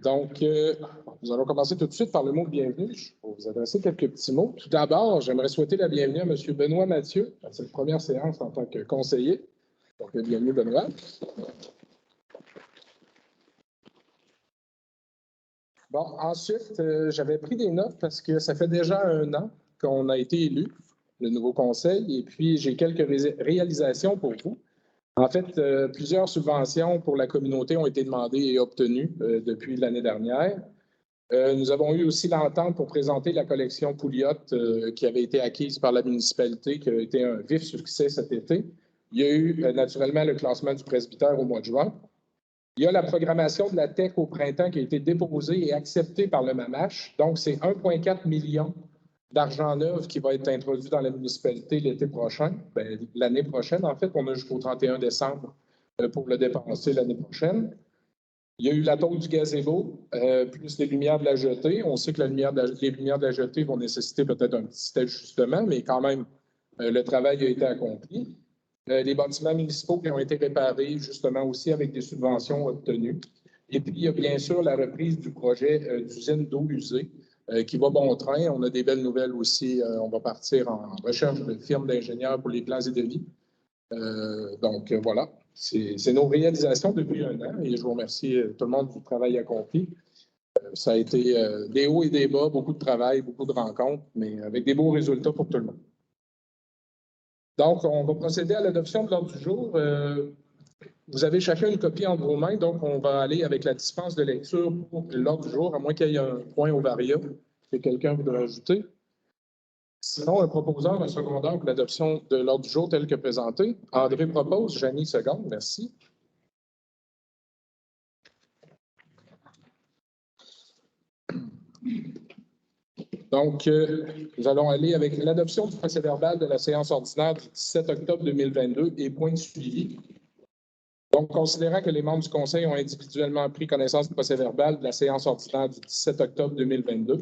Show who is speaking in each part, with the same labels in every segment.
Speaker 1: Donc, nous allons commencer tout de suite par le mot bienvenue. Je vais vous adresser quelques petits mots. Tout d'abord, j'aimerais souhaiter la bienvenue à M. Benoît Mathieu à cette première séance en tant que conseiller. Donc, bienvenue, Benoît. Bon, ensuite, j'avais pris des notes parce que ça fait déjà 1 an qu'on a été élu, le nouveau conseil, et puis j'ai quelques réalisations pour vous. En fait, plusieurs subventions pour la communauté ont été demandées et obtenues depuis l'année dernière. Nous avons eu aussi l'entente pour présenter la collection Pouliot qui avait été acquise par la municipalité, qui a été un vif succès cet été. Il y a eu naturellement le classement du presbytère au mois de juin. Il y a la programmation de la TEC au printemps qui a été déposée et acceptée par le MAMACH. Donc, c'est 1,4 million d'argent neuf qui va être introduit dans la municipalité l'été prochain. L'année prochaine, en fait, on a jusqu'au 31 décembre pour le dépenser l'année prochaine. Il y a eu la tôle du gazebo, plus les lumières de la jetée. On sait que les lumières de la jetée vont nécessiter peut-être un petit ajustement, mais quand même, le travail a été accompli. Les bâtiments municipaux qui ont été réparés, justement, aussi avec des subventions obtenues. Et puis, il y a bien sûr la reprise du projet d'usine d'eau usée qui va bon train. On a des belles nouvelles aussi. On va partir en recherche de firme d'ingénieurs pour les plans et devis. Donc, voilà. C'est nos réalisations depuis 1 an et je vous remercie tout le monde du travail accompli. Ça a été des hauts et des bas, beaucoup de travail, beaucoup de rencontres, mais avec des beaux résultats pour tout le monde. Donc, on va procéder à l'adoption de l'ordre du jour. Vous avez chacun une copie entre vos mains, donc on va aller avec la dispense de lecture pour l'ordre du jour, à moins qu'il y ait un point au varia que quelqu'un voudrait ajouter. Sinon, un proposeur, un secondaire pour l'adoption de l'ordre du jour tel que présenté. André propose, Janie seconde, merci. Donc, nous allons aller avec l'adoption du procès-verbal de la séance ordinaire du 17 octobre 2022 et point de suivi. Donc, considérant que les membres du Conseil ont individuellement pris connaissance du procès-verbal de la séance ordinaire du 17 octobre 2022,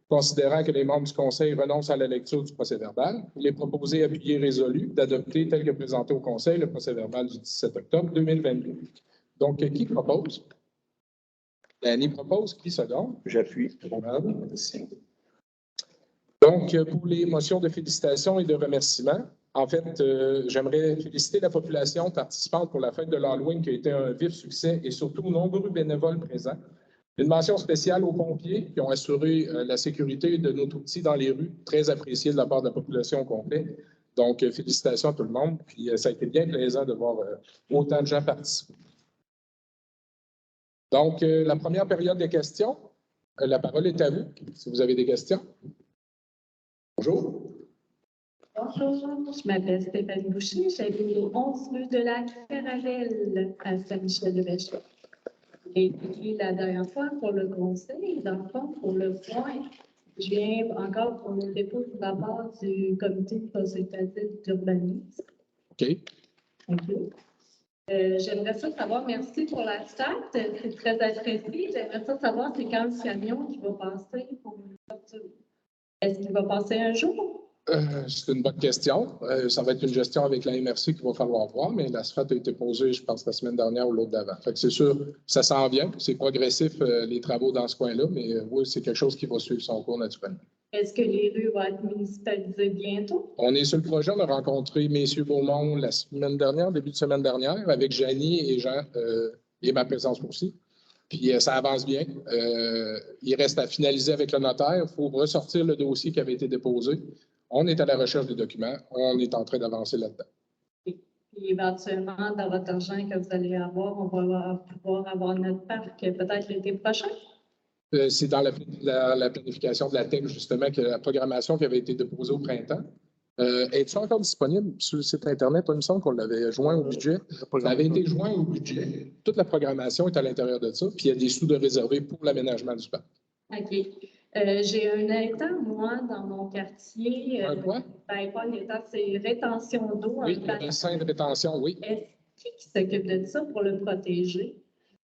Speaker 1: considérant que les membres du Conseil renoncent à la lecture du procès-verbal, il est proposé, appuyé, résolu d'adopter tel que présenté au Conseil le procès-verbal du 17 octobre 2022. Donc, qui propose? Annie propose. Qui seconde?
Speaker 2: J'appuie.
Speaker 1: Merci. Donc, pour les motions de félicitations et de remerciements, en fait, j'aimerais féliciter la population participante pour la fête de l'Halloween qui a été un vif succès et surtout nombreux bénévoles présents. Une mention spéciale aux pompiers qui ont assuré la sécurité de nos tout-petits dans les rues, très appréciée de la part de la population au complet. Donc, félicitations à tout le monde. Puis, ça a été bien plaisant de voir autant de gens participer. Donc, la première période de questions, la parole est à vous, si vous avez des questions. Bonjour.
Speaker 3: Bonjour, je m'appelle Stéphanie Boucher, j'habite au 11 rue de la Caravelle à Saint-Michel-de-Bellechoix. J'ai été la dernière fois pour le conseil, dans le fond, pour le point. Je viens encore pour le dépôt du rapport du comité consultatif d'urbanisme.
Speaker 1: OK.
Speaker 3: J'aimerais ça savoir, merci pour la start, c'est très apprécié. J'aimerais ça savoir, c'est quand le camion qui va passer pour est-ce qu'il va passer un jour?
Speaker 1: C'est une bonne question. Ça va être une gestion avec la MRC qu'il va falloir voir, mais la SFAT a été posée, je pense, la semaine dernière ou l'autre d'avant. Fait que c'est sûr, ça s'en vient. C'est progressif, les travaux dans ce coin-là, mais oui, c'est quelque chose qui va suivre son cours naturellement.
Speaker 3: Est-ce que les rues vont être municipalisées bientôt?
Speaker 1: On est sur le projet. On a rencontré M. Beaumont la semaine dernière, début de semaine dernière, avec Janie et Jean, et ma présence aussi. Puis ça avance bien. Il reste à finaliser avec le notaire. Il faut ressortir le dossier qui avait été déposé. On est à la recherche des documents. On est en train d'avancer là-dedans.
Speaker 3: Et puis éventuellement, dans votre argent que vous allez avoir, on va pouvoir avoir notre parc peut-être l'été prochain?
Speaker 1: C'est dans la planification de la TEC, justement, que la programmation qui avait été déposée au printemps. Est-ce encore disponible sur le site Internet? Il me semble qu'on l'avait joint au budget. Ça avait été joint au budget. Toute la programmation est à l'intérieur de ça. Puis il y a des sous de réservés pour l'aménagement du parc.
Speaker 3: OK. J'ai un étang, moi, dans mon quartier.
Speaker 1: Un quoi?
Speaker 3: Ben, pas un étang, c'est rétention d'eau.
Speaker 1: Oui, le bassin de rétention, oui.
Speaker 3: Est-ce qui s'occupe de ça pour le protéger?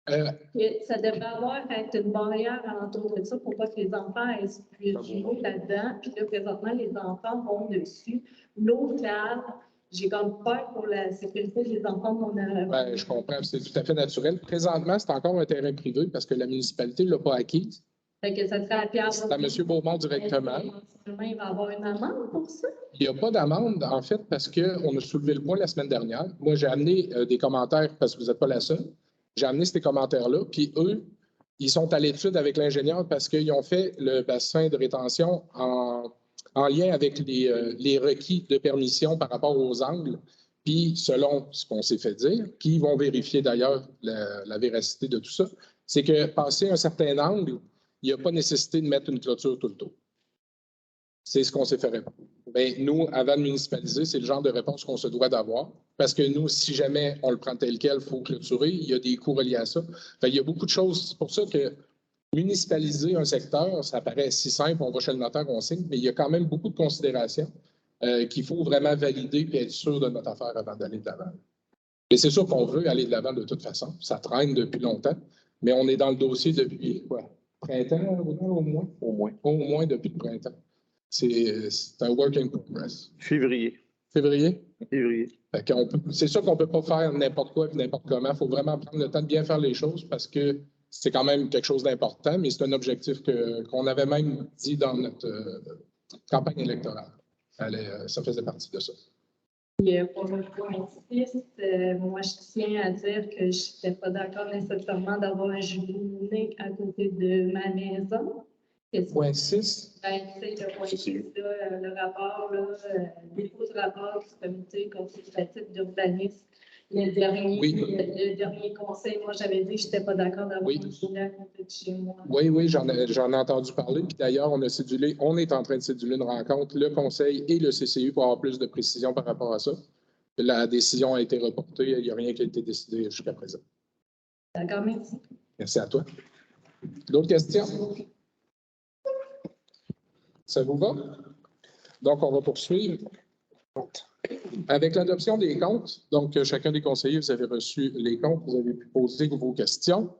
Speaker 3: Ça devrait être une barrière alentour de ça pour pas que les enfants puissent jouer là-dedans. Puis là, présentement, les enfants vont dessus. L'eau claire, j'ai comme peur pour la sécurité des enfants de mon
Speaker 1: Ben, je comprends, c'est tout à fait naturel. Présentement, c'est encore un terrain privé parce que la municipalité ne l'a pas acquise.
Speaker 3: Fait que ça serait à Pierre.
Speaker 1: C'est à M. Beaumont directement.
Speaker 3: Il va avoir une amende pour ça?
Speaker 1: Il n'y a pas d'amende, en fait, parce qu'on a soulevé le point la semaine dernière. Moi, j'ai amené des commentaires, parce que vous n'êtes pas la seule. J'ai amené ces commentaires-là, puis eux, ils sont à l'étude avec l'ingénieur parce qu'ils ont fait le bassin de rétention en lien avec les requis de permission par rapport aux angles, puis selon ce qu'on s'est fait dire, puis ils vont vérifier d'ailleurs la véracité de tout ça, c'est que passer un certain angle, il n'y a pas nécessité de mettre une clôture tout le tour. C'est ce qu'on s'est fait répondre. Bien, nous, avant de municipaliser, c'est le genre de réponse qu'on se doit d'avoir. Parce que nous, si jamais on le prend tel quel, il faut clôturer. Il y a des coûts reliés à ça. Bien, il y a beaucoup de choses. C'est pour ça que municipaliser un secteur, ça paraît si simple, on va chez le notaire, on signe, mais il y a quand même beaucoup de considérations qu'il faut vraiment valider et être sûr de notre affaire avant d'aller de l'avant. Et c'est sûr qu'on veut aller de l'avant de toute façon. Ça traîne depuis longtemps, mais on est dans le dossier depuis quoi? Printemps, au moins? Au moins depuis le printemps. C'est un work in progress.
Speaker 2: Février.
Speaker 1: Février?
Speaker 2: Février.
Speaker 1: C'est sûr qu'on ne peut pas faire n'importe quoi et n'importe comment. Il faut vraiment prendre le temps de bien faire les choses parce que c'est quand même quelque chose d'important, mais c'est un objectif qu'on avait même dit dans notre campagne électorale. Ça faisait partie de ça.
Speaker 3: Et pour le point 6, moi, je tiens à dire que je n'étais pas d'accord nécessairement d'avoir un jubilé à côté de ma maison.
Speaker 1: Point 6?
Speaker 3: Ben, tu sais, le point 6, le rapport, dépôt de rapport du comité consultatif d'urbanisme. Le dernier conseil, moi, j'avais dit que je n'étais pas d'accord d'avoir un jubilé à côté de chez moi.
Speaker 1: Oui, j'en ai entendu parler. Puis d'ailleurs, on est en train de céduler une rencontre, le conseil et le CCU pour avoir plus de précision par rapport à ça. La décision a été reportée. Il n'y a rien qui a été décidé jusqu'à présent.
Speaker 3: D'accord, merci.
Speaker 1: Merci à toi. D'autres questions? Ça vous va? Donc, on va poursuivre. Avec l'adoption des comptes, donc chacun des conseillers, vous avez reçu les comptes, vous avez pu poser vos questions.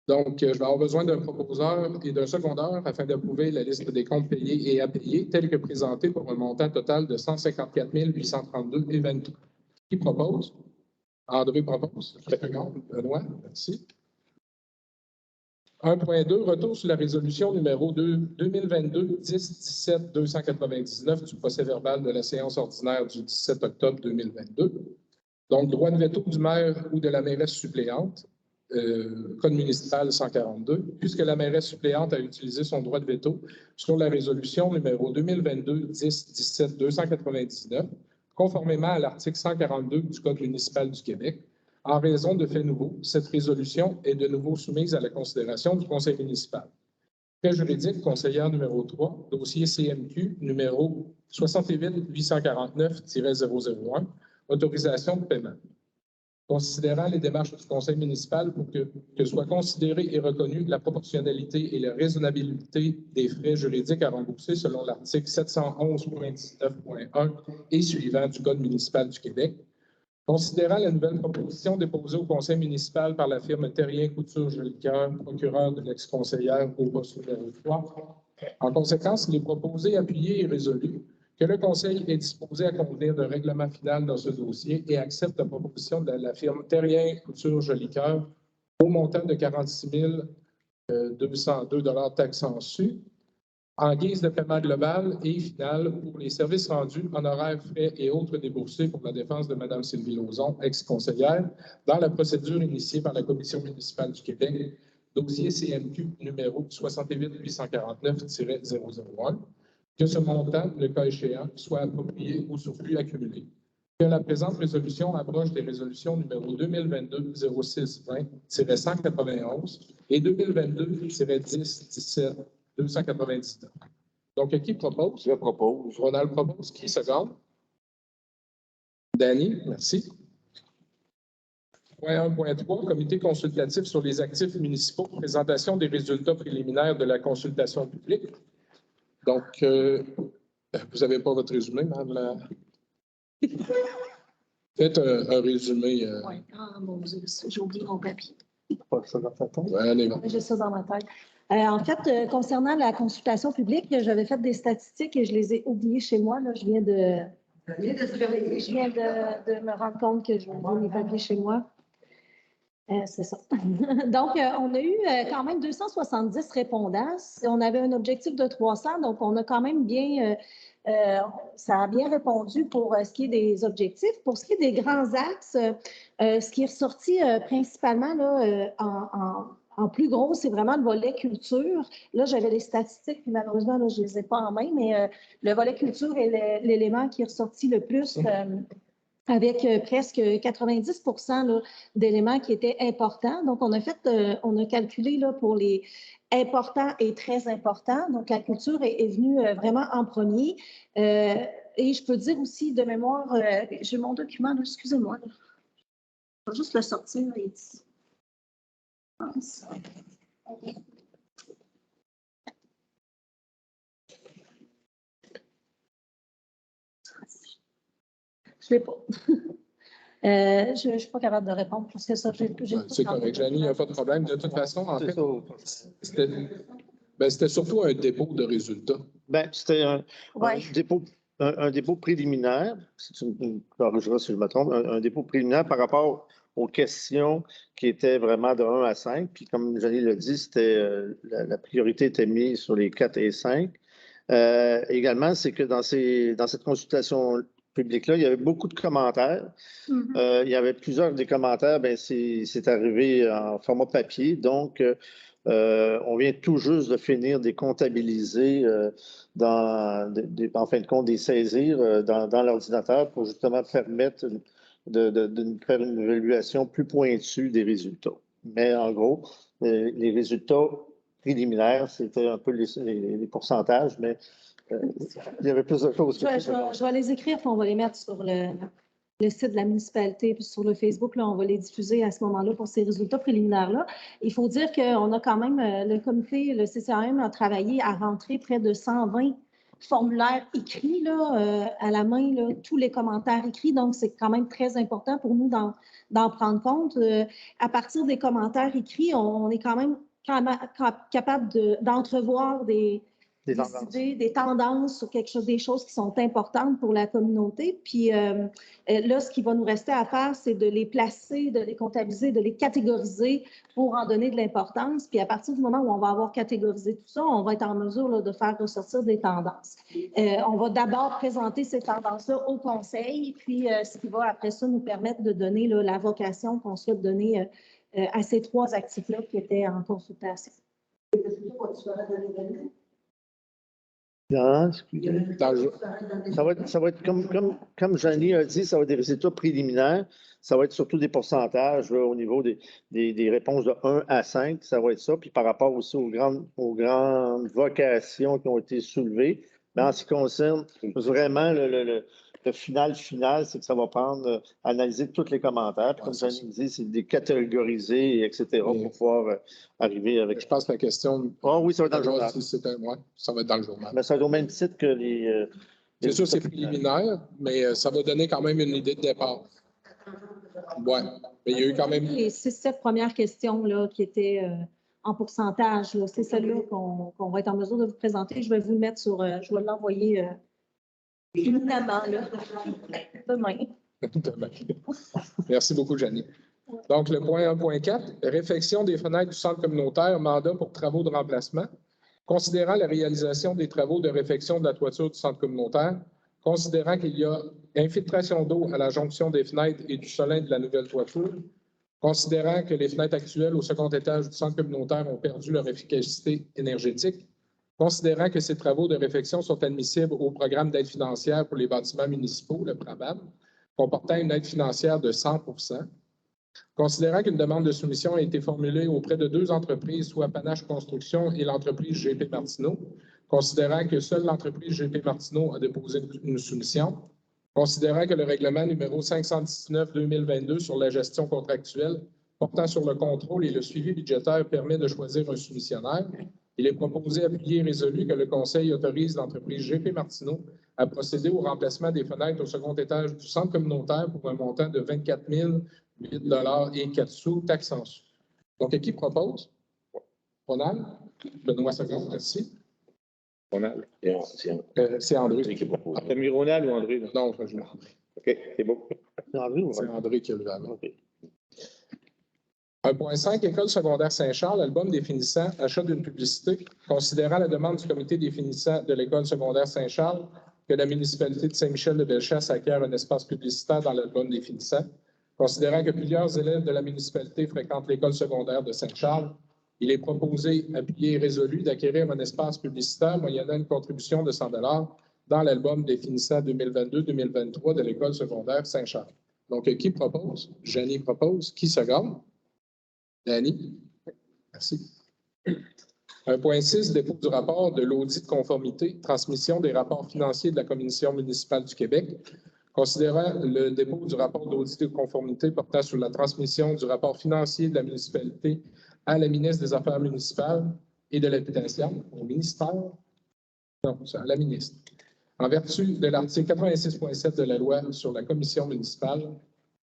Speaker 1: Donc, je vais avoir besoin d'un proposeur et d'un secondeur afin d'approuver la liste des comptes payés et à payer telle que présentée pour un montant total de 154 832,23. Qui propose? André propose. Benoît, merci. 1.2, retour sur la résolution numéro 2022-10-17-299 du procès verbal de la séance ordinaire du 17 octobre 2022. Donc, droit de veto du maire ou de la mairesse suppléante, Code municipal 142, puisque la mairesse suppléante a utilisé son droit de veto sur la résolution numéro 2022-10-17-299, conformément à l'article 142 du Code municipal du Québec. En raison de faits nouveaux, cette résolution est de nouveau soumise à la considération du conseil municipal. Fait juridique, conseillère numéro 3, dossier CMQ numéro 68-849-001, autorisation de paiement. Considérant les démarches du conseil municipal pour que soit considérée et reconnue la proportionnalité et la raisonnabilité des frais juridiques à rembourser selon l'article 711.19.1 et suivant du Code municipal du Québec, considérant la nouvelle proposition déposée au conseil municipal par la firme Terrien Couture Jolicoeur, procureur de l'ex-conseillère au poste numéro 3, en conséquence, il est proposé, appuyé et résolu que le conseil est disposé à convenir d'un règlement final dans ce dossier et accepte la proposition de la firme Terrien Couture Jolicoeur au montant de 46 202 $ taxes en su, en guise de paiement global et final pour les services rendus, honoraires, frais et autres déboursés pour la défense de Mme Sylvie Lauzon, ex-conseillère, dans la procédure initiée par la Commission municipale du Québec, dossier CMQ numéro 68-849-001, que ce montant, le cas échéant, soit approprié au surplus accumulé. Que la présente résolution abroge des résolutions numéro 2022-06-20-191 et 2022-10-17-299. Donc, qui propose?
Speaker 2: Je propose.
Speaker 1: Ronald propose. Qui seconde? Danny, merci. Point 1.3, comité consultatif sur les actifs municipaux, présentation des résultats préliminaires de la consultation publique. Donc, vous n'avez pas votre résumé, madame? Faites un résumé.
Speaker 4: Oui, mon Dieu, j'ai oublié mon papier.
Speaker 2: Pas ça dans ta tête?
Speaker 1: Ouais,
Speaker 4: J'ai ça dans ma tête. En fait, concernant la consultation publique, j'avais fait des statistiques et je les ai oubliées chez moi. Là. Je viens de Je viens de me rendre compte que je oublié mes papiers chez moi. C'est ça. Donc, on a eu quand même 270 répondants. On avait un objectif de 300, donc on a quand même bien, ça a bien répondu pour ce qui est des objectifs. Pour ce qui est des grands axes, ce qui est ressorti principalement là, en plus gros, c'est vraiment le volet culture. Là, j'avais les statistiques, puis malheureusement, là, je ne les ai pas en main, mais le volet culture est l'élément qui est ressorti le plus. Avec presque 90 d'éléments qui étaient importants. Donc, on a calculé là, pour les importants et très importants. Donc, la culture est venue vraiment en premier. Et je peux dire aussi de mémoire, j'ai mon document, là, excusez-moi. Là. Je vais juste le sortir là, ici. Je ne l'ai pas. Je ne suis pas capable de répondre plus que ça.
Speaker 1: C'est correct, Janie, il n'y a pas de problème. De toute façon, en fait, c'était surtout un dépôt de résultats.
Speaker 5: C'était un dépôt préliminaire, si tu me corrigeras si je me trompe, un dépôt préliminaire par rapport aux questions qui étaient vraiment de 1 à 5. Puis comme Janie l'a dit, la priorité était mise sur les 4 et 5. Également, c'est que dans cette consultation public-là, il y avait beaucoup de commentaires. Il y avait plusieurs des commentaires, c'est arrivé en format papier. Donc, on vient tout juste de finir de les comptabiliser, en fin de compte, des saisir dans l'ordinateur pour justement permettre de faire une évaluation plus pointue des résultats. Mais en gros, les résultats préliminaires, c'était un peu les pourcentages, mais il y avait plus de choses.
Speaker 4: Je vais les écrire, puis on va les mettre sur le site de la municipalité, puis sur le Facebook, là, on va les diffuser à ce moment-là pour ces résultats préliminaires-là. Il faut dire qu'on a quand même, le comité, le CCAM a travaillé à rentrer près de 120 formulaires écrits là, à la main, là, tous les commentaires écrits. Donc, c'est quand même très important pour nous d'en prendre compte. À partir des commentaires écrits, on est quand même capable d'entrevoir des idées, des tendances sur des choses qui sont importantes pour la communauté. Puis là, ce qui va nous rester à faire, c'est de les placer, de les comptabiliser, de les catégoriser pour en donner de l'importance. Puis à partir du moment où on va avoir catégorisé tout ça, on va être en mesure là, de faire ressortir des tendances. On va d'abord présenter ces tendances-là au conseil, puis ce qui va après ça nous permettre de donner là, la vocation qu'on souhaite donner à ces 3 actifs-là qui étaient en consultation.
Speaker 5: Ça va être comme Janie a dit, ça va être des résultats préliminaires. Ça va être surtout des pourcentages là, au niveau des réponses de 1 à 5. Ça va être ça. Puis par rapport aussi aux grandes vocations qui ont été soulevées. Mais en ce qui concerne vraiment le final, c'est que ça va prendre, analyser tous les commentaires. Puis comme Janie dit, c'est des catégoriser, etc. pour pouvoir arriver avec.
Speaker 1: Je pense que la question.
Speaker 5: Oui, ça va être dans le journal.
Speaker 1: Ça va être dans le journal.
Speaker 5: Mais ça va être au même titre que les.
Speaker 1: C'est sûr, c'est préliminaire, mais ça va donner quand même une idée de départ. Oui, mais il y a eu quand même.
Speaker 4: Les 6-7 premières questions là, qui étaient en pourcentage, c'est celle-là qu'on va être en mesure de vous présenter. Je vais vous le mettre je vais l'envoyer imminemment demain.
Speaker 1: Demain. Merci beaucoup, Janie. Donc, le point 1.4, réfection des fenêtres du centre communautaire, mandat pour travaux de remplacement. Considérant la réalisation des travaux de réfection de la toiture du centre communautaire, considérant qu'il y a infiltration d'eau à la jonction des fenêtres et du solin de la nouvelle toiture, considérant que les fenêtres actuelles au second étage du centre communautaire ont perdu leur efficacité énergétique, considérant que ces travaux de réfection sont admissibles au programme d'aide financière pour les bâtiments municipaux, le PRABAM, comportant une aide financière de 100 %, considérant qu'une demande de soumission a été formulée auprès de 2 entreprises, soit Panache Construction et l'entreprise GP Martineau, considérant que seule l'entreprise GP Martineau a déposé une soumission, considérant que le règlement numéro 519-2022 sur la gestion contractuelle portant sur le contrôle et le suivi budgétaire permet de choisir un soumissionnaire, il est proposé, appuyé et résolu que le Conseil autorise l'entreprise GP Martineau à procéder au remplacement des fenêtres au second étage du centre communautaire pour un montant de 24 008 et 4 sous, taxes en sous. Donc, qui propose? Ronald? Benoît Second, merci.
Speaker 6: Ronald.
Speaker 1: C'est André.
Speaker 6: Qui propose. T'as mis Ronald ou André? Là?
Speaker 1: Non, je l'ai.
Speaker 6: OK, c'est beau.
Speaker 1: C'est André qui a levé la main.
Speaker 5: OK.
Speaker 1: 1.5, École secondaire Saint-Charles, album définissant achat d'une publicité, considérant la demande du comité définissant de l'École secondaire Saint-Charles que la municipalité de Saint-Michel-de-Bellechasse acquiert un espace publicitaire dans l'album définissant, considérant que plusieurs élèves de la municipalité fréquentent l'École secondaire de Saint-Charles, il est proposé, appuyé et résolu d'acquérir un espace publicitaire moyennant une contribution de 100 $ dans l'album définissant 2022-2023 de l'École secondaire Saint-Charles. Donc, qui propose? Jeannie propose. Qui seconde? Danny? Merci. 1.6, dépôt du rapport de l'audit de conformité, transmission des rapports financiers de la Commission municipale du Québec. Considérant le dépôt du rapport d'audit de conformité portant sur la transmission du rapport financier de la municipalité à la ministre des Affaires municipales et de l'Habitation, au ministère, non, c'est à la ministre, en vertu de l'article 86.7 de la loi sur la commission municipale,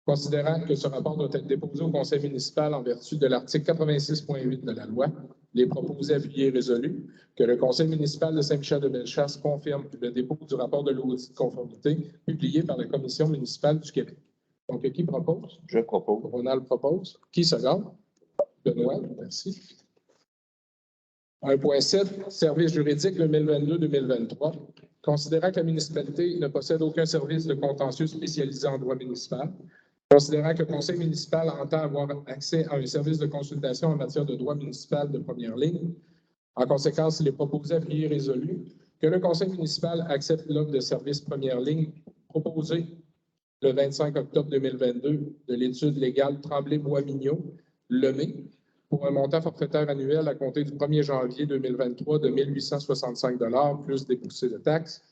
Speaker 1: considérant que ce rapport doit être déposé au conseil municipal en vertu de l'article 86.8 de la loi, il est proposé, appuyé et résolu que le conseil municipal de Saint-Michel-de-Bellechasse confirme le dépôt du rapport de l'audit de conformité publié par la commission municipale du Québec. Donc, qui propose?
Speaker 6: Je propose.
Speaker 1: Ronald propose. Qui seconde? Benoît, merci. 1.7, service juridique 2022-2023. Considérant que la municipalité ne possède aucun service de contentieux spécialisé en droit municipal, considérant que le conseil municipal entend avoir accès à un service de consultation en matière de droit municipal de première ligne, en conséquence, il est proposé, appuyé et résolu que le conseil municipal accepte l'offre de service première ligne proposée le 25 octobre 2022 de l'étude légale Tremblay-Bois-Mignot, Lemay, pour un montant forfaitaire annuel à compter du 1er janvier 2023 de 1 865 $ plus déboursés de taxes.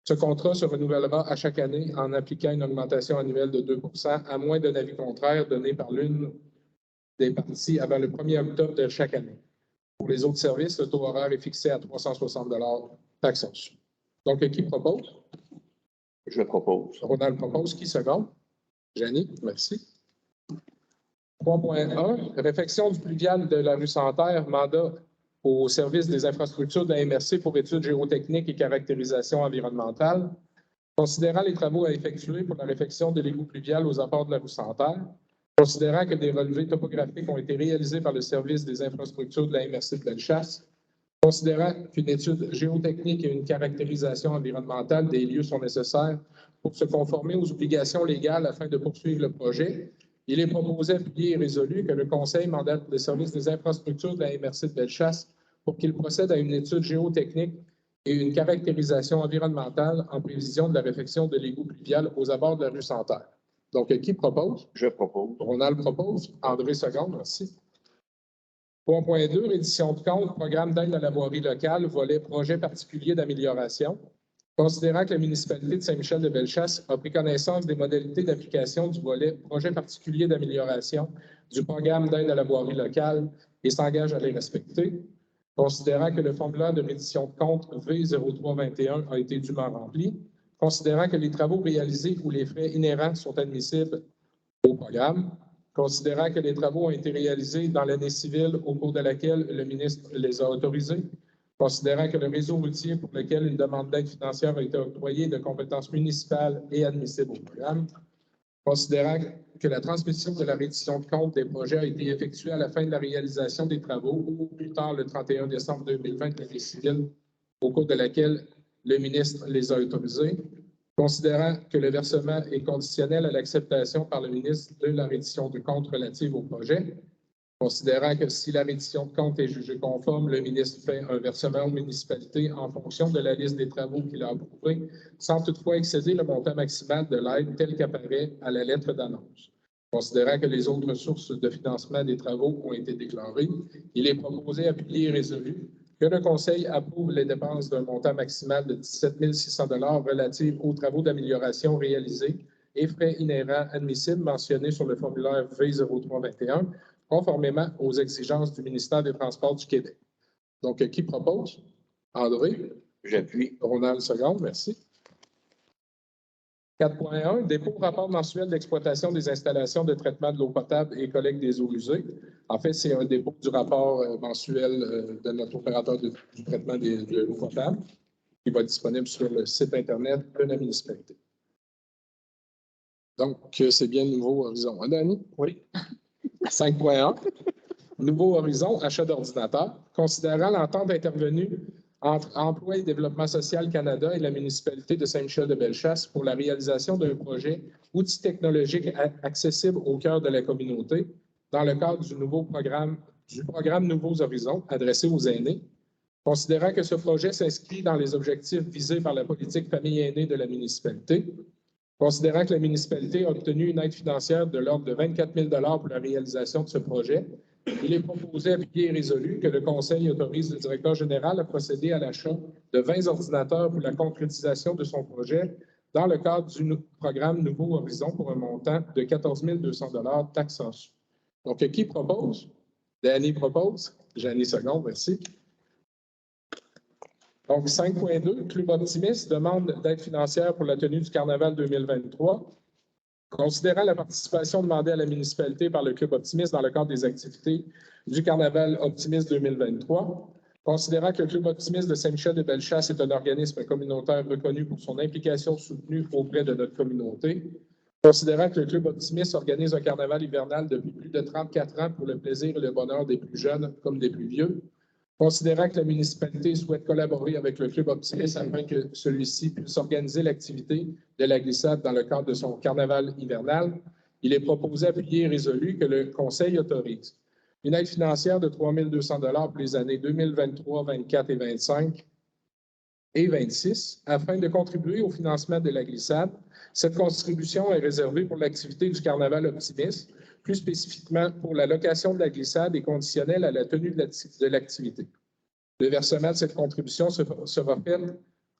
Speaker 1: Ce contrat se renouvellera à chaque année en appliquant une augmentation annuelle de 2 % à moins d'un avis contraire donné par l'une des parties avant le 1er octobre de chaque année. Pour les autres services, le taux horaire est fixé à 360 $ taxes reçues. Donc, qui propose?
Speaker 6: Je propose.
Speaker 1: Ronald propose. Qui seconde? Jeannie, merci. 3.1, réfection du pluvial de la rue Santerre, mandat au service des infrastructures de la MRC pour études géotechniques et caractérisation environnementale. Considérant les travaux à effectuer pour la réfection de l'égout pluvial aux abords de la rue Santerre, considérant que des relevés topographiques ont été réalisés par le service des infrastructures de la MRC de Bellechasse, considérant qu'une étude géotechnique et une caractérisation environnementale des lieux sont nécessaires pour se conformer aux obligations légales afin de poursuivre le projet, il est proposé, appuyé et résolu que le Conseil mandate le service des infrastructures de la MRC de Bellechasse pour qu'il procède à une étude géotechnique et une caractérisation environnementale en prévision de la réfection de l'égout pluvial aux abords de la rue Santerre. Donc, qui propose?
Speaker 6: Je propose.
Speaker 1: Ronald propose. André seconde, merci. 3.2, reddition de compte, programme d'aide à la voirie locale, volet projet particulier d'amélioration. Considérant que la municipalité de Saint-Michel-de-Bellechasse a pris connaissance des modalités d'application du volet projet particulier d'amélioration du programme d'aide à la voirie locale et s'engage à les respecter, considérant que le formulaire de reddition de compte V0321 a été dûment rempli, considérant que les travaux réalisés ou les frais inhérents sont admissibles au programme, considérant que les travaux ont été réalisés dans l'année civile au cours de laquelle le ministre les a autorisés, considérant que le réseau routier pour lequel une demande d'aide financière a été octroyée de compétences municipales est admissible au programme, considérant que la transmission de la reddition de compte des projets a été effectuée à la fin de la réalisation des travaux ou plus tard le 31 décembre 2020 de l'année civile au cours de laquelle le ministre les a autorisés, considérant que le versement est conditionnel à l'acceptation par le ministre de la reddition de compte relative au projet, considérant que si la reddition de compte est jugée conforme, le ministre fait un versement aux municipalités en fonction de la liste des travaux qu'il a approuvés, sans toutefois excéder le montant maximal de l'aide tel qu'apparaît à la lettre d'annonce. Considérant que les autres sources de financement des travaux ont été déclarées, il est proposé, appuyé et résolu que le Conseil approuve les dépenses d'un montant maximal de 17 600 $ relatives aux travaux d'amélioration réalisés et frais inhérents admissibles mentionnés sur le formulaire V0321, conformément aux exigences du ministère des Transports du Québec. Donc, qui propose? André?
Speaker 6: J'appuie.
Speaker 1: Ronald seconde, merci. 4.1, dépôt rapport mensuel d'exploitation des installations de traitement de l'eau potable et collecte des eaux usées. En fait, c'est un dépôt du rapport mensuel de notre opérateur du traitement de l'eau potable qui va être disponible sur le site Internet de la municipalité. Donc, c'est bien Nouveau Horizon. Hein, Danny?
Speaker 5: Oui.
Speaker 1: 5.1. Nouveau Horizon, achat d'ordinateurs. Considérant l'entente intervenue entre Emploi et Développement social Canada et la municipalité de Saint-Michel-de-Bellechasse pour la réalisation d'un projet outils technologiques accessibles au cœur de la communauté dans le cadre du programme Nouveaux Horizons adressé aux aînés. Considérant que ce projet s'inscrit dans les objectifs visés par la politique famille aînée de la municipalité, considérant que la municipalité a obtenu une aide financière de l'ordre de 24 000 $ pour la réalisation de ce projet, il est proposé, appuyé et résolu, que le Conseil autorise le directeur général à procéder à l'achat de 20 ordinateurs pour la concrétisation de son projet dans le cadre du programme Nouveau Horizon pour un montant de 14 200 $ taxes en su. Donc, qui propose? Danny propose. Jeannie seconde, merci. Donc, 5.2, Club Optimiste demande d'aide financière pour la tenue du Carnaval 2023. Considérant la participation demandée à la municipalité par le Club Optimiste dans le cadre des activités du Carnaval Optimiste 2023, considérant que le Club Optimiste de Saint-Michel-de-Bellechasse est un organisme communautaire reconnu pour son implication soutenue auprès de notre communauté, considérant que le Club Optimiste organise un carnaval hivernal depuis plus de 34 ans pour le plaisir et le bonheur des plus jeunes comme des plus vieux, considérant que la municipalité souhaite collaborer avec le Club Optimiste afin que celui-ci puisse organiser l'activité de la glissade dans le cadre de son carnaval hivernal, il est proposé, appuyé et résolu que le Conseil autorise une aide financière de 3 200 $ pour les années 2023, 2024 et 2025 et 2026 afin de contribuer au financement de la glissade. Cette contribution est réservée pour l'activité du carnaval Optimiste, plus spécifiquement pour la location de la glissade et conditionnelle à la tenue de l'activité. Le versement de cette contribution sera fait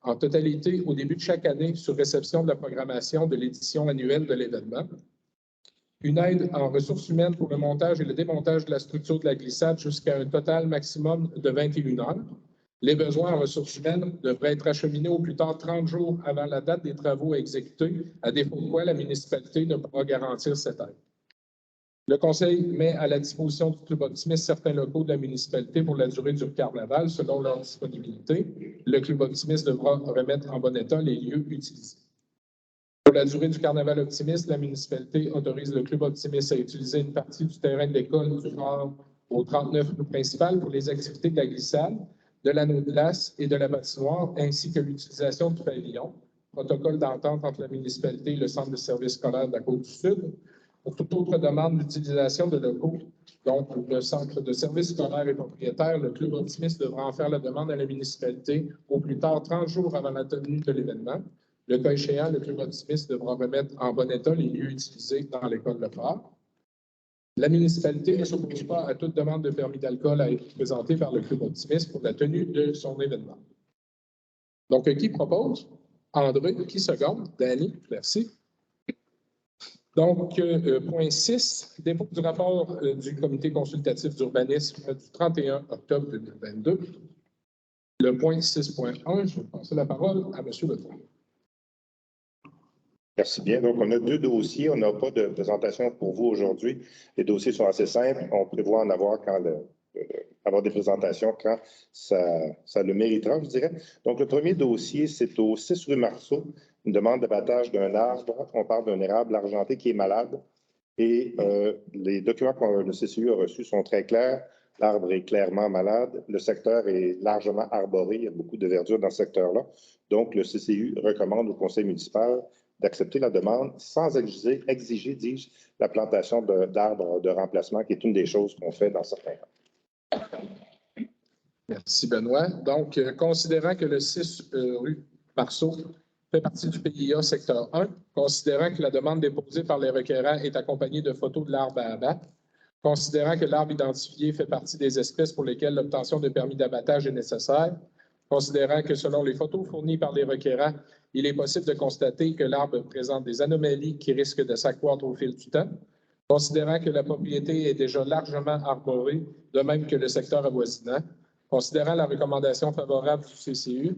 Speaker 1: en totalité au début de chaque année sur réception de la programmation de l'édition annuelle de l'événement. Une aide en ressources humaines pour le montage et le démontage de la structure de la glissade jusqu'à un total maximum de 21 heures. Les besoins en ressources humaines devraient être acheminés au plus tard 30 jours avant la date des travaux à exécuter, à défaut de quoi la municipalité ne pourra garantir cette aide. Le Conseil met à la disposition du Club Optimiste certains locaux de la municipalité pour la durée du carnaval selon leur disponibilité. Le Club Optimiste devra remettre en bon état les lieux utilisés. Pour la durée du carnaval Optimiste, la municipalité autorise le Club Optimiste à utiliser une partie du terrain de l'école du Fort au 39 rue principale pour les activités de la glissade, de l'anneau de glace et de la patinoire, ainsi que l'utilisation du pavillon. Protocole d'entente entre la municipalité et le centre de services scolaires de la Côte-du-Sud. Pour toute autre demande d'utilisation de locaux, donc le centre de services scolaires est propriétaire, le Club Optimiste devra en faire la demande à la municipalité au plus tard 30 jours avant la tenue de l'événement. Le cas échéant, le Club Optimiste devra remettre en bon état les lieux utilisés dans l'école de Fort. La municipalité ne s'oppose pas à toute demande de permis d'alcool à être présentée par le Club Optimiste pour la tenue de son événement. Donc, qui propose? André. Qui seconde? Danny. Merci. Donc, point 6, dépôt du rapport du comité consultatif d'urbanisme du 31 octobre 2022. Le point 6.1, je vais passer la parole à M. Letour.
Speaker 7: Merci bien. Donc, on a deux dossiers. On n'a pas de présentation pour vous aujourd'hui. Les dossiers sont assez simples. On prévoit en avoir avoir des présentations quand ça le méritera, je dirais. Donc, le premier dossier, c'est au 6 rue Marceau, une demande d'abattage d'un arbre. On parle d'un érable argenté qui est malade. Et les documents que le CCU a reçus sont très clairs. L'arbre est clairement malade. Le secteur est largement arboré. Il y a beaucoup de verdure dans ce secteur-là. Donc, le CCU recommande au conseil municipal d'accepter la demande sans exiger, dis-je, la plantation d'arbres de remplacement, qui est une des choses qu'on fait dans certains cas.
Speaker 1: Merci, Benoît. Donc, considérant que le 6 rue Marceau fait partie du PIA secteur 1, considérant que la demande déposée par les requérants est accompagnée de photos de l'arbre à abattre, considérant que l'arbre identifié fait partie des espèces pour lesquelles l'obtention de permis d'abattage est nécessaire, considérant que selon les photos fournies par les requérants, il est possible de constater que l'arbre présente des anomalies qui risquent de s'accroître au fil du temps, considérant que la propriété est déjà largement arborée, de même que le secteur avoisinant, considérant la recommandation favorable du CCU,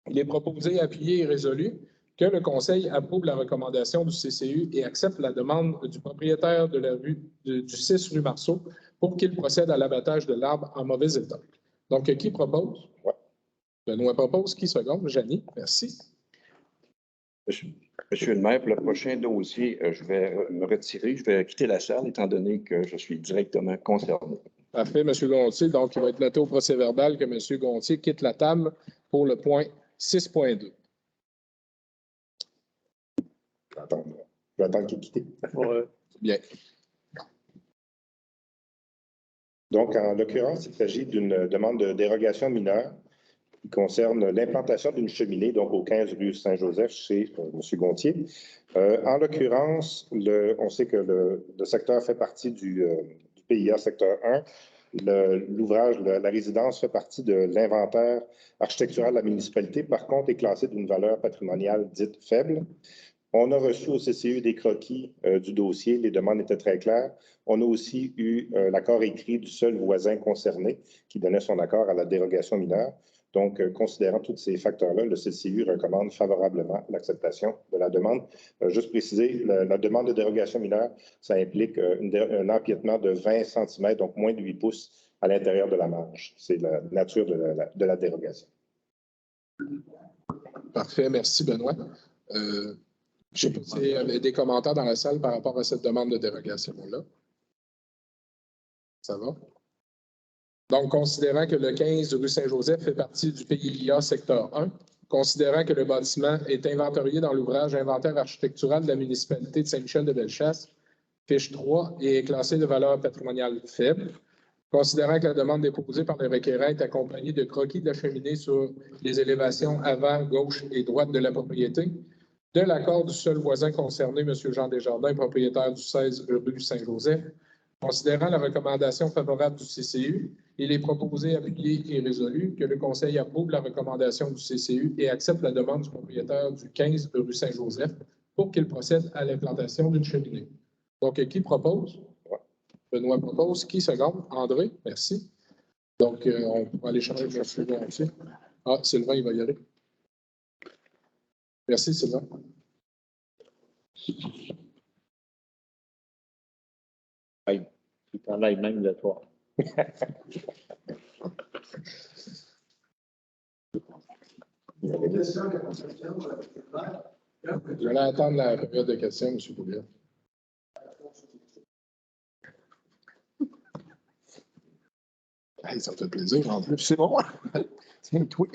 Speaker 1: il est proposé, appuyé et résolu que le Conseil approuve la recommandation du CCU et accepte la demande du propriétaire de la rue du 6 rue Marceau pour qu'il procède à l'abattage de l'arbre en mauvais état. Donc, qui propose?
Speaker 7: Ouais.
Speaker 1: Benoît propose. Qui seconde? Janie, merci.
Speaker 6: Monsieur le maire, pour le prochain dossier, je vais me retirer, je vais quitter la salle étant donné que je suis directement concerné.
Speaker 1: Parfait, M. Gontier. Donc, il va être noté au procès-verbal que M. Gontier quitte la table pour le point 6.2.
Speaker 7: Je vais attendre qu'il quitte.
Speaker 5: Ouais.
Speaker 1: Bien.
Speaker 7: Donc, en l'occurrence, il s'agit d'une demande de dérogation mineure qui concerne l'implantation d'une cheminée, donc au 15 rue Saint-Joseph, chez M. Gontier. En l'occurrence, on sait que le secteur fait partie du PIA secteur 1. L'ouvrage, la résidence fait partie de l'inventaire architectural de la municipalité, par contre, est classé d'une valeur patrimoniale dite faible. On a reçu au CCU des croquis du dossier. Les demandes étaient très claires. On a aussi eu l'accord écrit du seul voisin concerné qui donnait son accord à la dérogation mineure. Donc, considérant tous ces facteurs-là, le CCU recommande favorablement l'acceptation de la demande. Juste préciser, la demande de dérogation mineure, ça implique un empiètement de 20 cm, donc moins de 8 pouces à l'intérieur de la marge. C'est la nature de la dérogation.
Speaker 1: Parfait. Merci, Benoît. Je ne sais pas s'il y avait des commentaires dans la salle par rapport à cette demande de dérogation-là. Ça va? Donc, considérant que le 15 rue Saint-Joseph fait partie du PIA secteur 1, considérant que le bâtiment est inventorié dans l'ouvrage Inventaire architectural de la municipalité de Saint-Michel-de-Bellechasse, fiche 3, et est classé de valeur patrimoniale faible, considérant que la demande déposée par le requérant est accompagnée de croquis de la cheminée sur les élévations avant, gauche et droite de la propriété, de l'accord du seul voisin concerné, M. Jean Desjardins, propriétaire du 16 rue Saint-Joseph, considérant la recommandation favorable du CCU, il est proposé, appuyé et résolu que le Conseil approuve la recommandation du CCU et accepte la demande du propriétaire du 15 rue Saint-Joseph pour qu'il procède à l'implantation d'une cheminée. Donc, qui propose? Benoît propose. Qui seconde? André, merci. Donc, on pourra aller changer M. Gontier. Ah, Sylvain, il va y aller. Merci, Sylvain.
Speaker 5: Il t'enlève même de toi.
Speaker 1: Je vais attendre la période de questions, M. Pouliot. Hey, ça me fait plaisir en plus.
Speaker 5: C'est bon. C'est toi.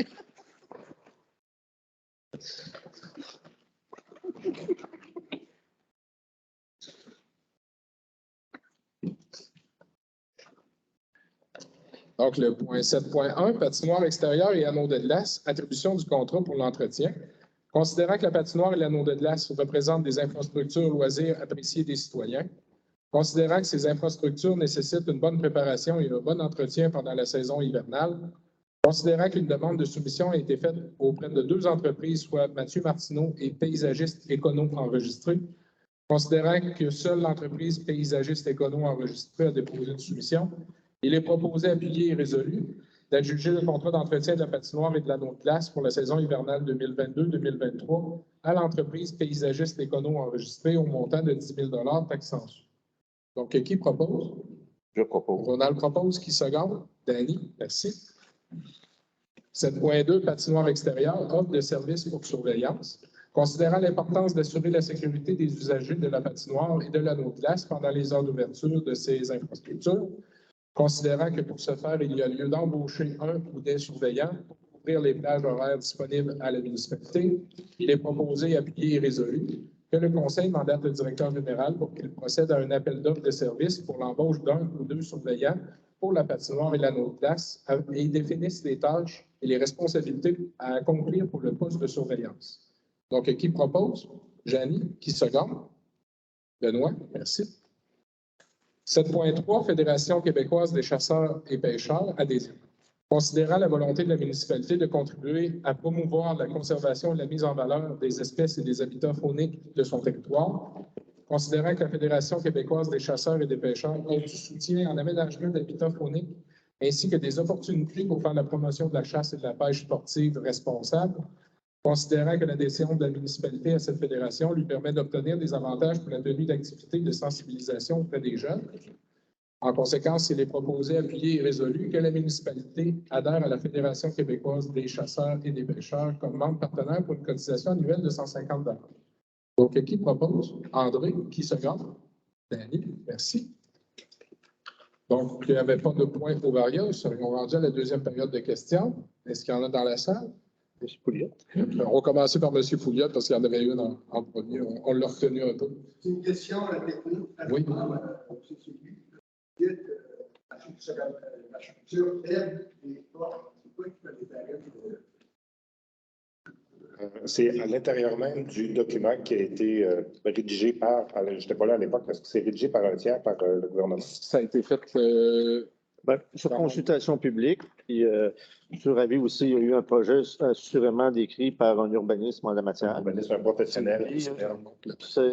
Speaker 1: Donc, le point 7.1, patinoire extérieure et anneau de glace, attribution du contrat pour l'entretien. Considérant que la patinoire et l'anneau de glace représentent des infrastructures loisirs appréciées des citoyens, considérant que ces infrastructures nécessitent une bonne préparation et un bon entretien pendant la saison hivernale, considérant qu'une demande de soumission a été faite auprès de 2 entreprises, soit Mathieu Martineau et Paysagiste Écono enregistré, considérant que seule l'entreprise Paysagiste Écono enregistrée a déposé une soumission, il est proposé, appuyé et résolu, d'adjuger le contrat d'entretien de la patinoire et de l'anneau de glace pour la saison hivernale 2022-2023 à l'entreprise Paysagiste Écono enregistrée au montant de 10 000 taxes en dessous. Donc, qui propose?
Speaker 6: Je propose.
Speaker 1: Ronald propose. Qui seconde? Danny, merci. 7.2, patinoire extérieure, offre de services pour surveillance. Considérant l'importance d'assurer la sécurité des usagers de la patinoire et de l'anneau de glace pendant les heures d'ouverture de ces infrastructures, considérant que pour ce faire, il y a lieu d'embaucher un ou des surveillants pour couvrir les plages horaires disponibles à la municipalité, il est proposé, appuyé et résolu que le Conseil mandate le directeur général pour qu'il procède à un appel d'offres de services pour l'embauche d'un ou 2 surveillants pour la patinoire et l'anneau de glace et définisse les tâches et les responsabilités à accomplir pour le poste de surveillance. Donc, qui propose? Janie. Qui seconde? Benoît. Merci. 7.3, Fédération québécoise des chasseurs et pêcheurs, adhésion. Considérant la volonté de la municipalité de contribuer à promouvoir la conservation et la mise en valeur des espèces et des habitats fauniques de son territoire, considérant que la Fédération québécoise des chasseurs et des pêcheurs offre du soutien en aménagement d'habitats fauniques ainsi que des opportunités pour faire la promotion de la chasse et de la pêche sportive responsable, considérant que l'adhésion de la municipalité à cette fédération lui permet d'obtenir des avantages pour la tenue d'activités de sensibilisation auprès des jeunes, En conséquence, il est proposé, appuyé et résolu que la municipalité adhère à la Fédération québécoise des chasseurs et des pêcheurs comme membre partenaire pour une cotisation annuelle de 150 $. Donc, qui propose? André. Qui se garde? Danny. Merci. Donc, il n'y avait pas de point pour Varia. Nous serions rendus à la deuxième période de questions. Est-ce qu'il y en a dans la salle?
Speaker 5: M. Pouliot.
Speaker 1: On va commencer par M. Pouliot parce qu'il y en avait une en premier. On l'a retenu un peu.
Speaker 2: C'est une question technique.
Speaker 1: Oui.
Speaker 2: La structure aide les ports. C'est quoi qui fait les tarifs?
Speaker 7: C'est à l'intérieur même du document qui a été rédigé par, je n'étais pas là à l'époque, parce que c'est rédigé par un tiers, par le gouvernement.
Speaker 1: Ça a été fait
Speaker 5: Sur consultation publique, puis sur avis aussi, il y a eu un projet assurément décrit par un urbanisme en la matière.
Speaker 7: C'est un professionnel.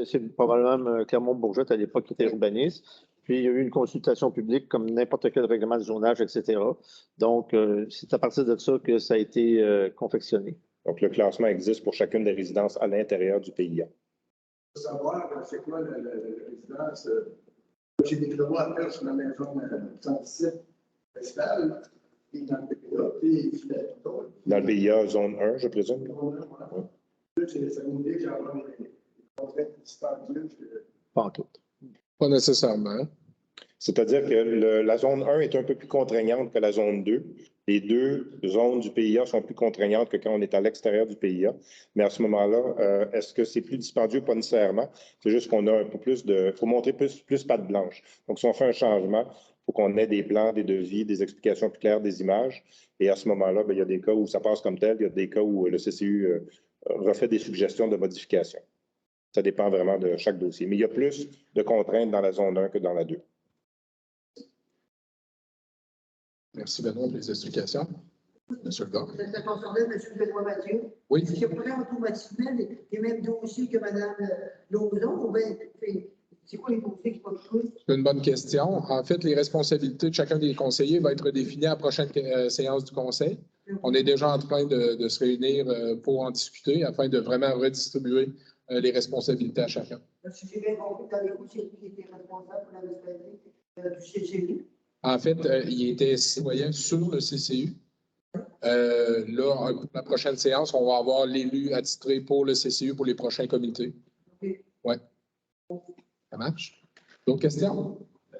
Speaker 5: C'est probablement Clermont-Bourget à l'époque qui était urbaniste. Puis il y a eu une consultation publique comme n'importe quel règlement de zonage, etc. Donc, c'est à partir de ça que ça a été confectionné.
Speaker 7: Donc, le classement existe pour chacune des résidences à l'intérieur du PIA.
Speaker 2: Il faut savoir, c'est quoi la résidence? J'ai des travaux à faire sur la maison 117 Estal, et dans le PIA, puis
Speaker 7: Dans le PIA, zone 1, je présume.
Speaker 2: ça nous dit que j'ai avoir des contraintes dispendieuses.
Speaker 5: Pas en tout.
Speaker 1: pas nécessairement.
Speaker 7: C'est-à-dire que la zone 1 est un peu plus contraignante que la zone 2. Les deux zones du PIA sont plus contraignantes que quand on est à l'extérieur du PIA. Mais à ce moment-là, est-ce que c'est plus dispendieux? Pas nécessairement. C'est juste qu'on a un peu plus de... Il faut montrer plus patte blanche. Donc, si on fait un changement, il faut qu'on ait des plans, des devis, des explications plus claires, des images. Et à ce moment-là, il y a des cas où ça passe comme tel. Il y a des cas où le CCU refait des suggestions de modification. Ça dépend vraiment de chaque dossier. Mais il y a plus de contraintes dans la zone 1 que dans la 2.
Speaker 1: Merci, Benoît, pour les explications. Monsieur le gars.
Speaker 8: Ça concernait M. Benoît Mathieu.
Speaker 1: Oui.
Speaker 8: Est-ce qu'il pourrait automatiquement les mêmes dossiers que Mme Lauzon? Ou bien, c'est quoi les dossiers qui vont toucher?
Speaker 1: C'est une bonne question. En fait, les responsabilités de chacun des conseillers vont être définies à la prochaine séance du conseil. On est déjà en train de se réunir pour en discuter afin de vraiment redistribuer les responsabilités à chacun.
Speaker 8: Si j'ai bien compris, dans les dossiers qui étaient responsables pour la responsabilité du CCU.
Speaker 1: En fait, il était citoyen sur le CCU. Là, pour la prochaine séance, on va avoir l'élu attitré pour le CCU pour les prochains comités. Oui. Ça marche? D'autres questions?
Speaker 9: Je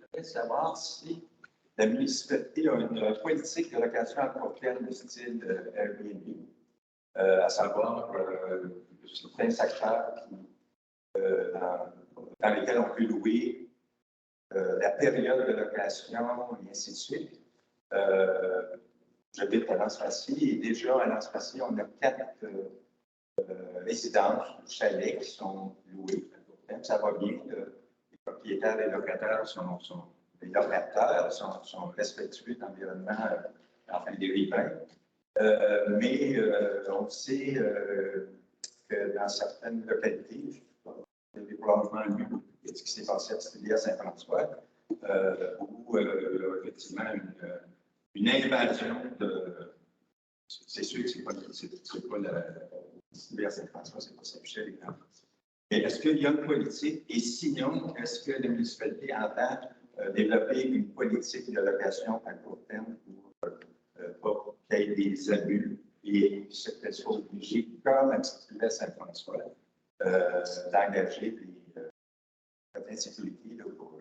Speaker 9: voudrais savoir si la municipalité a une politique de location à court terme de style Airbnb, à savoir certains secteurs dans lesquels on peut louer la période de location et ainsi de suite. J'habite à Lens-Massy et déjà à Lens-Massy, on a 4 résidences ou chalets qui sont loués. Ça va bien. Les propriétaires et locataires les locataires sont respectueux de l'environnement, enfin des riverains. Mais on sait que dans certaines localités, vous avez probablement lu ce qui s'est passé à Stilia Saint-François, où effectivement une invasion de. C'est sûr que ce n'est pas la Stilia Saint-François, c'est pas Saint-Michel et mais est-ce qu'il y a une politique? Et sinon, est-ce que la municipalité entend développer une politique de location à court terme pour pas qu'il y ait des abus et que certaines soit obligé, comme à Stilia Saint-François, d'engager des sécurité pour.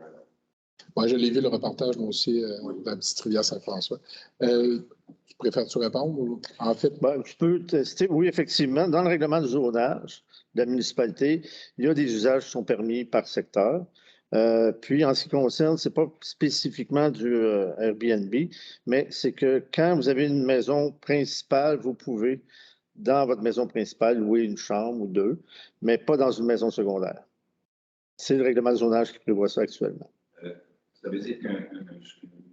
Speaker 1: Moi, je l'ai vu le reportage, moi aussi, dans la petite rivière Saint-François. Tu préfères-tu répondre? Ou... En fait,
Speaker 5: je peux tester. Oui, effectivement, dans le règlement de zonage de la municipalité, il y a des usages qui sont permis par secteur. Puis, en ce qui concerne, ce n'est pas spécifiquement du Airbnb, mais c'est que quand vous avez une maison principale, vous pouvez, dans votre maison principale, louer une chambre ou 2, mais pas dans une maison secondaire. C'est le règlement de zonage qui prévoit ça actuellement.
Speaker 9: Ça veut dire qu'une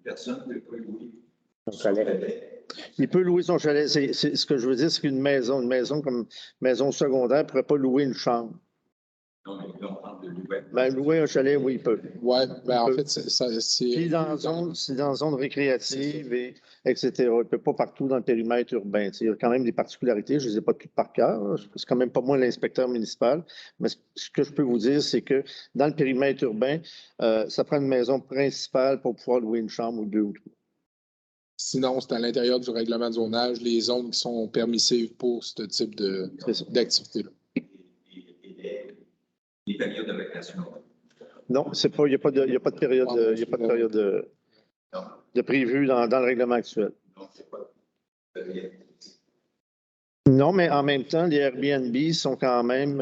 Speaker 9: personne ne peut pas louer
Speaker 5: son chalet. Il peut louer son chalet. Ce que je veux dire, c'est qu'une maison comme maison secondaire ne pourrait pas louer une chambre.
Speaker 9: Non, mais là, on parle de louer.
Speaker 5: Ben, louer un chalet, oui, il peut.
Speaker 1: Oui, ben, en
Speaker 5: peut.
Speaker 1: fait, c'est.
Speaker 5: Puis c'est dans zone récréative, etc. Il ne peut pas partout dans le périmètre urbain. Tu sais, il y a quand même des particularités, je ne les ai pas toutes par cœur. Là. C'est quand même pas moi l'inspecteur municipal. Mais ce que je peux vous dire, c'est que dans le périmètre urbain, ça prend une maison principale pour pouvoir louer une chambre ou deux ou trois.
Speaker 1: Sinon, c'est à l'intérieur du règlement de zonage, les zones qui sont permissives pour ce type d'activité-là.
Speaker 9: Et les périodes de récréation.
Speaker 5: Non, c'est pas, il n'y a pas de période, de prévue dans le règlement actuel.
Speaker 9: Non, c'est pas.
Speaker 5: Non, mais en même temps, les Airbnb sont quand même,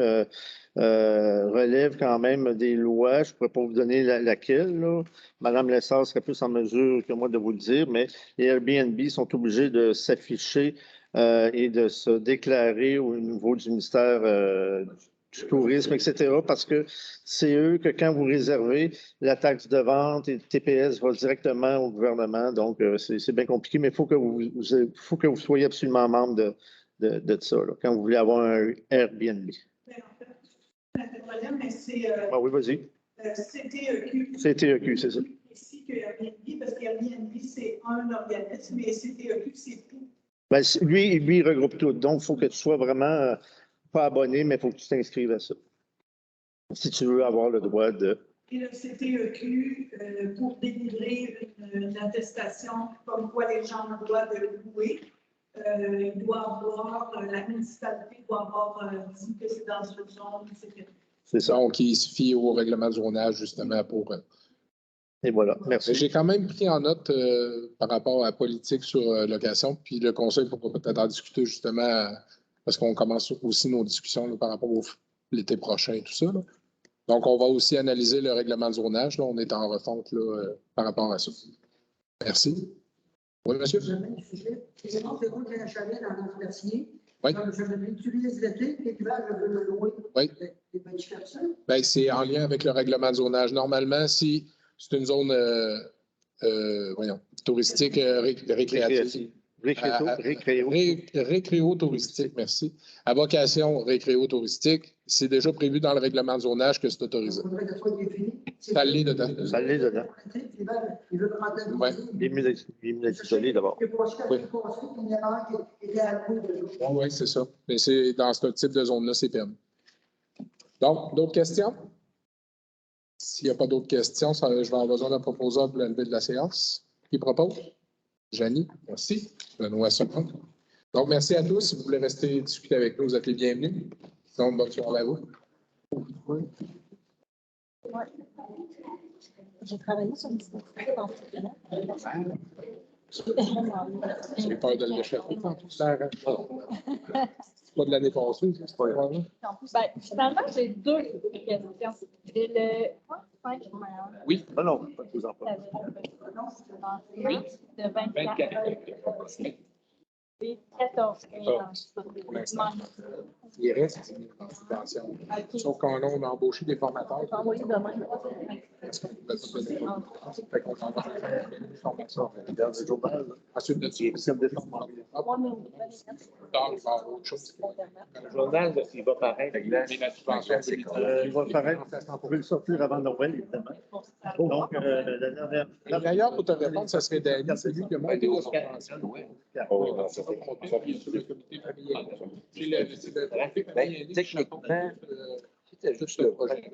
Speaker 5: relèvent quand même des lois. Je ne pourrais pas vous donner laquelle, là. Madame Lessard serait plus en mesure que moi de vous le dire, mais les Airbnb sont obligés de s'afficher et de se déclarer au niveau du ministère du tourisme, etc., parce que c'est eux que quand vous réservez, la taxe de vente et le TPS va directement au gouvernement. Donc, c'est bien compliqué, mais il faut que vous soyez absolument membre de ça, là, quand vous voulez avoir un Airbnb.
Speaker 10: Mais c'est
Speaker 5: Ah oui, vas-y.
Speaker 10: CTEQ.
Speaker 5: CTEQ, c'est ça.
Speaker 10: Ici que Airbnb, parce qu'Airbnb, c'est un organisme, mais CTEQ, c'est tout.
Speaker 5: Ben, lui, il regroupe tout. Donc, il faut que tu sois vraiment pas abonné, mais il faut que tu t'inscrives à ça. Si tu veux avoir le droit de.
Speaker 10: Et le CTEQ, pour délivrer une attestation comme quoi les gens ont le droit de louer, il doit avoir, la municipalité doit avoir dit que c'est dans une zone, etc.
Speaker 5: C'est ça.
Speaker 1: Donc, il se fie au règlement de zonage, justement, pour.
Speaker 5: Et voilà, merci.
Speaker 1: J'ai quand même pris en note par rapport à la politique sur location, puis le conseil pourra peut-être en discuter, justement, parce qu'on commence aussi nos discussions là, par rapport à l'été prochain et tout ça. Là. Donc, on va aussi analyser le règlement de zonage. Là. On est en refonte là, par rapport à ça. Merci. Oui, monsieur?
Speaker 8: C'est bon, c'est bon qu'il y ait un chalet dans notre quartier.
Speaker 1: Oui.
Speaker 8: Je l'utilise l'été, l'hiver, je veux le louer.
Speaker 1: Oui. Bien, c'est en lien avec le règlement de zonage. Normalement, si c'est une zone touristique récréative. Récréo-touristique, merci. À vocation récréo-touristique, c'est déjà prévu dans le règlement de zonage que c'est autorisé. Ça l'est dedans.
Speaker 5: Ça l'est dedans.
Speaker 8: Oui.
Speaker 5: Il est mieux d'être isolé d'abord.
Speaker 1: Oui, c'est ça. Mais c'est dans ce type de zone-là, c'est permis. Donc, d'autres questions? S'il n'y a pas d'autres questions, je vais avoir besoin d'un proposeur pour lever de la séance. Qui propose? Janie, merci. Benoît Sopron. Donc, merci à tous. Si vous voulez rester discuter avec nous, vous êtes les bienvenus. Donc, bonne soirée à vous.
Speaker 4: Ouais. J'ai travaillé sur une dispositif en
Speaker 1: J'ai peur de l'échapper. C'est pas de l'année passée, c'est pas grave.
Speaker 11: Ben, finalement, j'ai deux questions. J'ai le 5
Speaker 1: Oui.
Speaker 5: Non, pas de vous en parler.
Speaker 11: Oui. De 24 et 14
Speaker 1: Pour l'instant. Il reste une subvention. Sauf qu'on a embauché des formateurs.
Speaker 4: envoyé demain.
Speaker 1: Fait qu'on s'en va faire une formation. Ensuite de ça, il va y avoir autre chose.
Speaker 5: Le journal, il va paraître.
Speaker 1: Mais la subvention,
Speaker 5: Il va paraître. Vous pouvez le sortir avant Noël, évidemment. Donc, la dernière.
Speaker 1: D'ailleurs, pour te répondre, ça serait Danny, c'est lui qui a monté la subvention.
Speaker 7: Oh, non, c'est
Speaker 1: Le comité familial. Puis le comité familial.
Speaker 6: Techniquement, c'était juste le projet.